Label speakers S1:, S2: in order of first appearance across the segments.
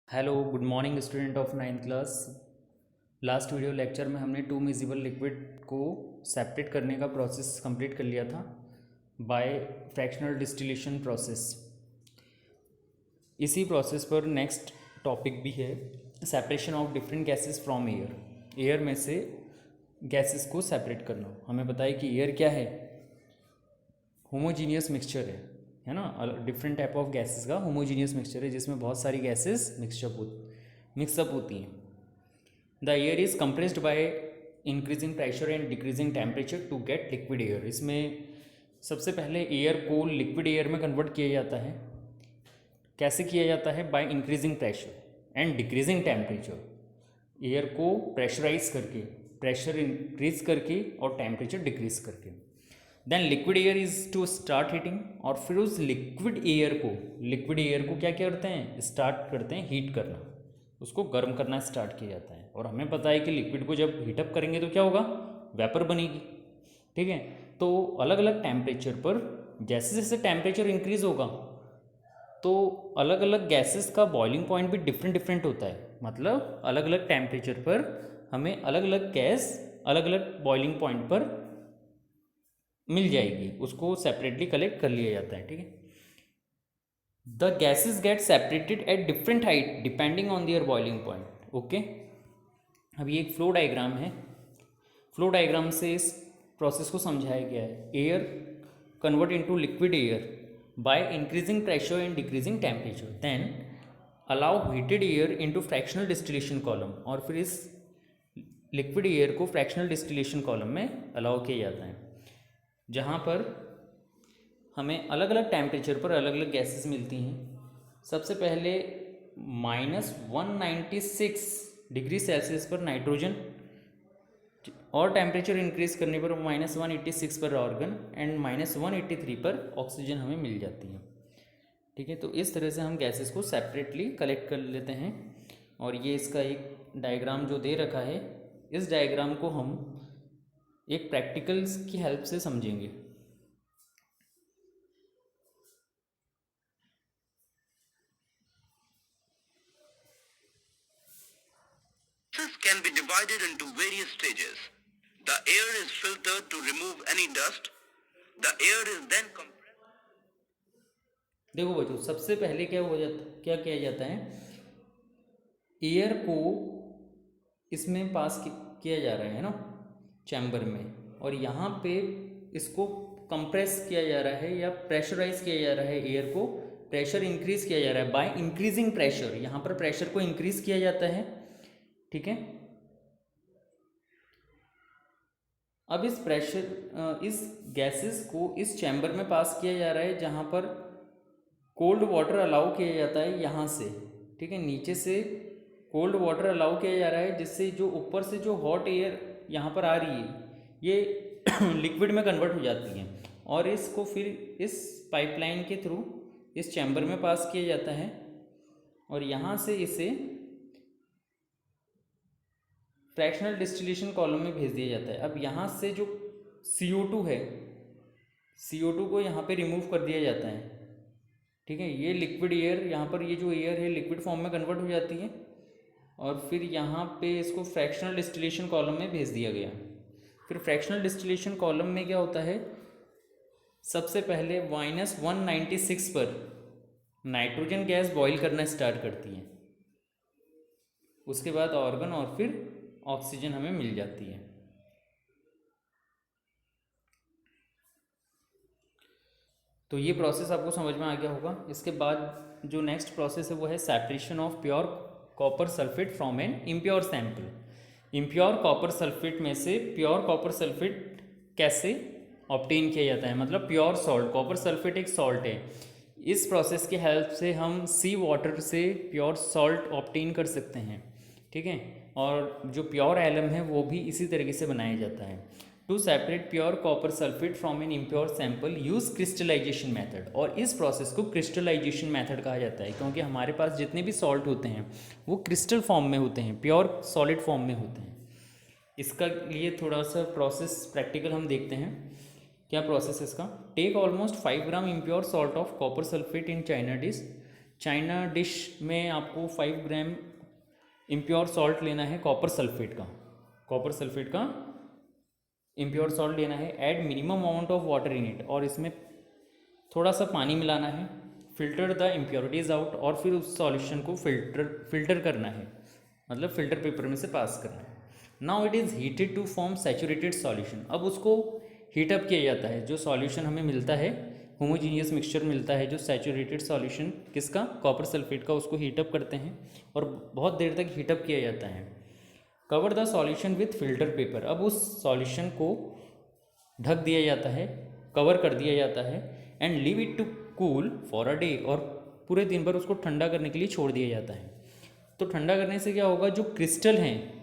S1: Hello good morning student of ninth class. Last video lecture में हमने to miscible liquid को separate करने का प्रोसेस कंप्लीट कर लिया था बाय फ्रैक्शनल डिस्टिलेशन प्रोसेस। इसी प्रोसेस पर नेक्स्ट टॉपिक भी है separation of different gases from air. Air में से गैसेस को सेपरेट करना। हमें पता है कि एयर क्या है, होमोजीनियस मिक्सचर है ना। डिफरेंट टाइप ऑफ गैसेस का होमोजीनियस मिक्सचर है जिसमें बहुत सारी गैसेस मिक्सअप होती हैं। The air is compressed by increasing pressure and decreasing temperature to get liquid air. इसमें सबसे पहले एयर को लिक्विड एयर में कन्वर्ट किया जाता है। कैसे किया जाता है? By increasing pressure and decreasing temperature. Air को प्रेशराइज करके, प्रेशर इंक्रीज करके और टेम्परेचर डिक्रीज करके। Then liquid air is to start heating. और फिर उस लिक्विड एयर को क्या करते हैं? स्टार्ट करते हैं हीट करना, उसको गर्म करना स्टार्ट किया जाता है। और हमें पता है कि लिक्विड को जब हीटअप करेंगे तो क्या होगा? वेपर बनेगी। ठीक है, तो अलग अलग टेम्परेचर पर जैसे जैसे टेम्परेचर इंक्रीज होगा तो अलग अलग गैसेस का बॉइलिंग पॉइंट भी डिफरेंट डिफरेंट होता है। मतलब अलग अलग टेम्परेचर पर हमें अलग अलग गैस अलग अलग बॉइलिंग पॉइंट पर मिल जाएगी, उसको सेपरेटली कलेक्ट कर लिया जाता है। ठीक है, the gases get separated at different height depending on their boiling point. Okay, अब ये एक फ्लो डायग्राम है। फ्लो डायग्राम से इस प्रोसेस को समझाया गया है। Air convert into liquid air by increasing pressure and decreasing temperature, then allow heated air into fractional distillation column. और फिर इस लिक्विड एयर को फ्रैक्शनल डिस्टिलेशन कॉलम में अलाउ किया जाता है, जहाँ पर हमें अलग अलग टेम्परेचर पर अलग अलग गैसेस मिलती हैं। सबसे पहले -196 डिग्री सेल्सियस पर नाइट्रोजन, और टेम्परेचर इंक्रीज करने पर -186 पर आर्गन एंड -183 पर ऑक्सीजन हमें मिल जाती है। ठीक है, तो इस तरह से हम गैसेस को सेपरेटली कलेक्ट कर लेते हैं। और ये इसका एक डायग्राम जो दे रखा है, इस डायग्राम को हम एक प्रैक्टिकल्स की हेल्प से समझेंगे।
S2: Process can be divided into various stages. The air is filtered to remove any dust. The air is then compressed.
S1: देखो बच्चों, सबसे पहले क्या किया जाता है? एयर को इसमें पास किया जा रहा है ना, चैम्बर में। और यहाँ पे इसको कंप्रेस किया जा रहा है या प्रेशराइज किया जा रहा है। एयर को प्रेशर इंक्रीज किया जा रहा है बाय इंक्रीजिंग प्रेशर। यहाँ पर प्रेशर को इंक्रीज किया जाता है। ठीक है, अब इस गैसेस को इस चैम्बर में पास किया जा रहा है, जहाँ पर कोल्ड वाटर अलाउ किया जाता है यहाँ से। ठीक है, नीचे से कोल्ड वाटर अलाउ किया जा रहा है, जिससे जो ऊपर से जो हॉट एयर यहाँ पर आ रही है ये लिक्विड में कन्वर्ट हो जाती है। और इसको फिर इस पाइपलाइन के थ्रू इस चैम्बर में पास किया जाता है और यहाँ से इसे फ्रैक्शनल डिस्टिलेशन कॉलम में भेज दिया जाता है। अब यहाँ से जो CO2 है, CO2 को यहाँ पे रिमूव कर दिया जाता है। ठीक है, ये लिक्विड एयर, यहाँ पर ये जो एयर है लिक्विड फॉर्म में कन्वर्ट हो जाती है और फिर यहाँ पे इसको फ्रैक्शनल डिस्टिलेशन कॉलम में भेज दिया गया। फिर फ्रैक्शनल डिस्टिलेशन कॉलम में क्या होता है? सबसे पहले -196 पर नाइट्रोजन गैस बॉईल करना स्टार्ट करती है, उसके बाद ऑर्गन और फिर ऑक्सीजन हमें मिल जाती है। तो ये प्रोसेस आपको समझ में आ गया होगा। इसके बाद जो नेक्स्ट प्रोसेस है वो है separation of pure copper sulphate from an impure sample. Impure copper sulphate में से प्योर कॉपर सल्फेट कैसे ऑब्टेन किया जाता है? मतलब प्योर सॉल्ट, कॉपर सल्फेट एक सॉल्ट है। इस प्रोसेस की हेल्प से हम सी वाटर से प्योर सॉल्ट ऑब्टेन कर सकते हैं। ठीक है, और जो प्योर एलम है वो भी इसी तरीके से बनाया जाता है। To separate pure copper sulphate from an impure sample use crystallisation method. और इस प्रोसेस को क्रिस्टलाइजेशन मेथड कहा जाता है, क्योंकि हमारे पास जितने भी सॉल्ट होते हैं वो क्रिस्टल फॉर्म में होते हैं, प्योर सॉलिड फॉर्म में होते हैं। इसका लिए थोड़ा सा प्रोसेस प्रैक्टिकल हम देखते हैं। क्या प्रोसेस है इसका? Take almost 5 gram impure salt of copper sulphate in china dish china dish में आपको 5 ग्राम इम्प्योर सॉल्ट लेना है कॉपर सल्फेट का इम्प्योर सॉल्ट लेना है। Add minimum amount of water in it, और इसमें थोड़ा सा पानी मिलाना है। फिल्टर द इम्प्योरिटीज़ आउट, और फिर उस सॉल्यूशन को फिल्टर करना है, मतलब फिल्टर पेपर में से पास करना है। Now it is heated to form saturated solution. अब उसको हीटअप किया जाता है। जो सॉल्यूशन हमें मिलता है, होमोजीनियस मिक्सचर मिलता है जो सैचुरेटेड सॉल्यूशन किसका, कॉपर सल्फेट का, उसको हीटअप करते हैं और बहुत देर तक हीटअप किया जाता है। Cover the solution with filter paper. अब उस सॉल्यूशन को ढक दिया जाता है, कवर कर दिया जाता है। And leave it to cool for a day, और पूरे दिन भर उसको ठंडा करने के लिए छोड़ दिया जाता है। तो ठंडा करने से क्या होगा, जो क्रिस्टल हैं,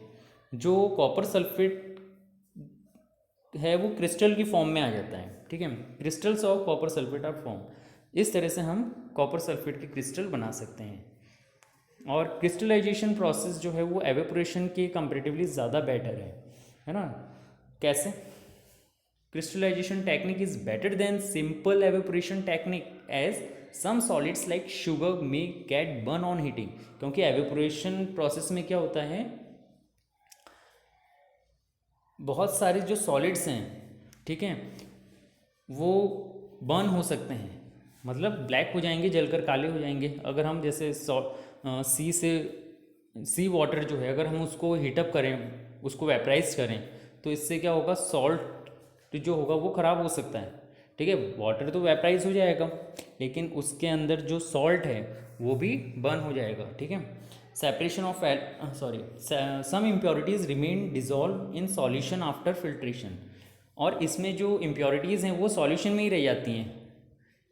S1: जो कॉपर सल्फेट है वो क्रिस्टल की फॉर्म में आ जाता है। ठीक है, crystals of copper sulphate are form. इस तरह से हम कॉपर सल्फेट के क्रिस्टल बना सकते हैं। और क्रिस्टलाइजेशन प्रोसेस जो है वो एवेपोरेशन के कंपैरेटिवली ज़्यादा बेटर है ना। कैसे? Crystallisation technique is better than simple evaporation technique as some solids like sugar may get burn on heating. क्योंकि एवेपोरेशन प्रोसेस में क्या होता है, बहुत सारे जो सॉलिड्स हैं, ठीक है, वो बर्न हो सकते हैं, मतलब ब्लैक हो जाएंगे, जलकर काले हो जाएंगे। अगर हम जैसे सी वाटर जो है, अगर हम उसको हीटअप करें, उसको वेपराइज करें, तो इससे क्या होगा, सॉल्ट जो होगा वो ख़राब हो सकता है। ठीक है, वाटर तो वेपराइज हो जाएगा, लेकिन उसके अंदर जो सॉल्ट है वो भी बर्न हो जाएगा। ठीक है, separation of some impurities remain dissolve in solution after filtration. और इसमें जो इम्प्योरिटीज़ हैं वो सॉल्यूशन में ही रह जाती हैं।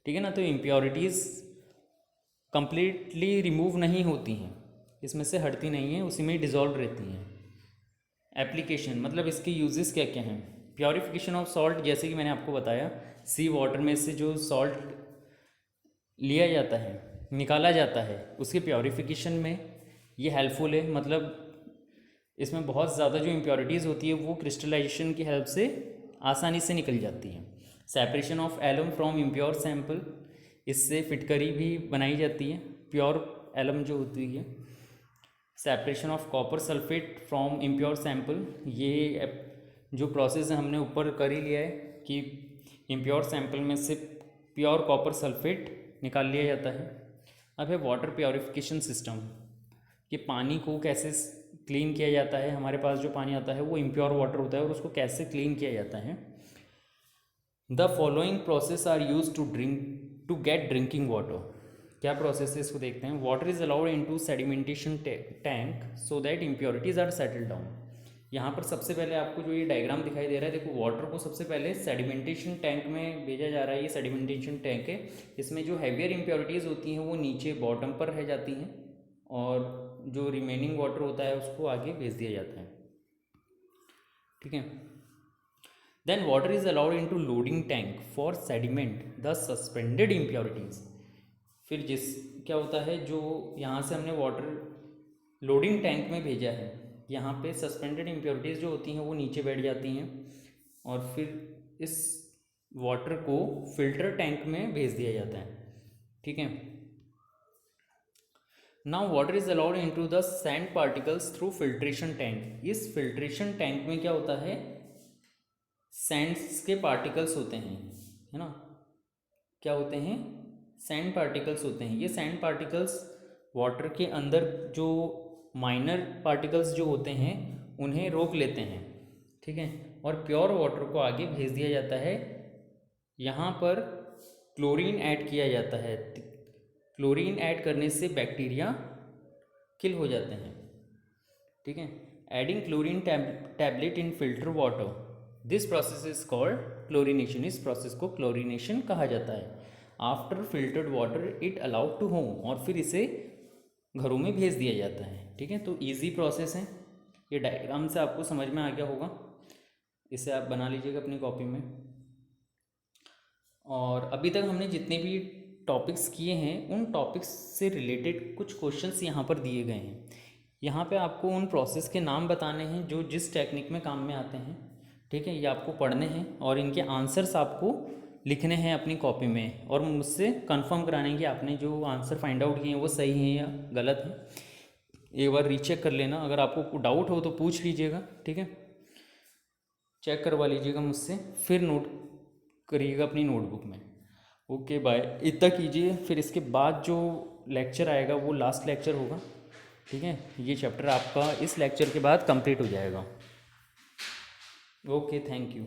S1: ठीक है ना, तो इम्प्योरिटीज़ कंप्लीटली रिमूव नहीं होती हैं, इसमें से हटती नहीं हैं, उसी में ही डिज़ोल्व रहती हैं। एप्लीकेशन मतलब इसके यूजेस क्या क्या हैं। प्योरीफिकेशन ऑफ सॉल्ट, जैसे कि मैंने आपको बताया, सी वाटर में से जो सॉल्ट लिया जाता है, निकाला जाता है, उसके प्योरीफिकेशन में ये हेल्पफुल है। मतलब इसमें बहुत ज़्यादा जो इम्प्योरिटीज़ होती है वो क्रिस्टलाइजेशन की हेल्प से आसानी से निकल जाती है। Separation of alum from impure sample, इससे फिटकरी भी बनाई जाती है, प्योर एलम जो होती है। Separation of copper sulphate from impure sample, ये जो प्रोसेस है हमने ऊपर कर ही लिया है कि इम्प्योर सैंपल में से प्योर कॉपर सल्फेट निकाल लिया जाता है। अब है वाटर प्योरीफिकेशन सिस्टम, कि पानी को कैसे क्लीन किया जाता है। हमारे पास जो पानी आता है वो इम्प्योर वाटर होता है, और उसको कैसे क्लीन किया जाता है। The following process are use to get drinking water. क्या प्रोसेस है इसको देखते हैं। Water is allowed into sedimentation tank so that impurities are settle down. यहाँ पर सबसे पहले आपको जो ये डायग्राम दिखाई दे रहा है, देखो वाटर को सबसे पहले सेडिमेंटेशन टैंक में भेजा जा रहा है। ये सेडिमेंटेशन टैंक है, इसमें जो हैवियर इम्प्योरिटीज़ होती हैं वो नीचे बॉटम पर रह जाती हैं, और जो रिमेनिंग वाटर होता है उसको आगे भेज दिया जाता है। ठीक है, then water is allowed into loading tank for sediment the suspended impurities. फिर क्या होता है, जो यहाँ से हमने वाटर लोडिंग टैंक में भेजा है, यहाँ पे सस्पेंडेड इम्प्योरिटीज़ जो होती हैं वो नीचे बैठ जाती हैं, और फिर इस वाटर को फिल्टर टैंक में भेज दिया जाता है। ठीक है, now water is allowed into the sand particles through filtration tank. इस फिल्ट्रेशन टैंक में क्या होता है, सैंड्स के पार्टिकल्स होते हैं, है ना। क्या होते हैं, सैंड पार्टिकल्स होते हैं। ये सैंड पार्टिकल्स वाटर के अंदर जो माइनर पार्टिकल्स जो होते हैं उन्हें रोक लेते हैं। ठीक है, और प्योर वाटर को आगे भेज दिया जाता है। यहाँ पर क्लोरीन ऐड किया जाता है। क्लोरीन ऐड करने से बैक्टीरिया किल हो जाते हैं। ठीक है, adding chlorine tablet in filter water, this process is called chlorination. इस प्रोसेस को क्लोरीनेशन कहा जाता है। After filtered water it allowed to home, और फिर इसे घरों में भेज दिया जाता है। ठीक है, तो इजी प्रोसेस है। ये डायग्राम से आपको समझ में आ गया होगा, इसे आप बना लीजिएगा अपनी कॉपी में। और अभी तक हमने जितने भी टॉपिक्स किए हैं उन टॉपिक्स से रिलेटेड कुछ क्वेश्चंस यहाँ पर दिए गए हैं। यहाँ पे आपको उन प्रोसेस के नाम बताने हैं जो जिस टेक्निक में काम में आते हैं। ठीक है, ये आपको पढ़ने हैं और इनके आंसर्स आपको लिखने हैं अपनी कॉपी में और मुझसे कंफर्म कराने कि आपने जो आंसर फाइंड आउट किए हैं वो सही हैं या गलत हैं। एक बार रीचेक कर लेना, अगर आपको डाउट हो तो पूछ लीजिएगा, ठीक है, चेक करवा लीजिएगा मुझसे, फिर नोट करिएगा अपनी नोटबुक में। ओके बाय, इतना कीजिए। फिर इसके बाद जो लेक्चर आएगा वो लास्ट लेक्चर होगा, ठीक है। ये चैप्टर आपका इस लेक्चर के बाद कंप्लीट हो जाएगा। Okay, thank you.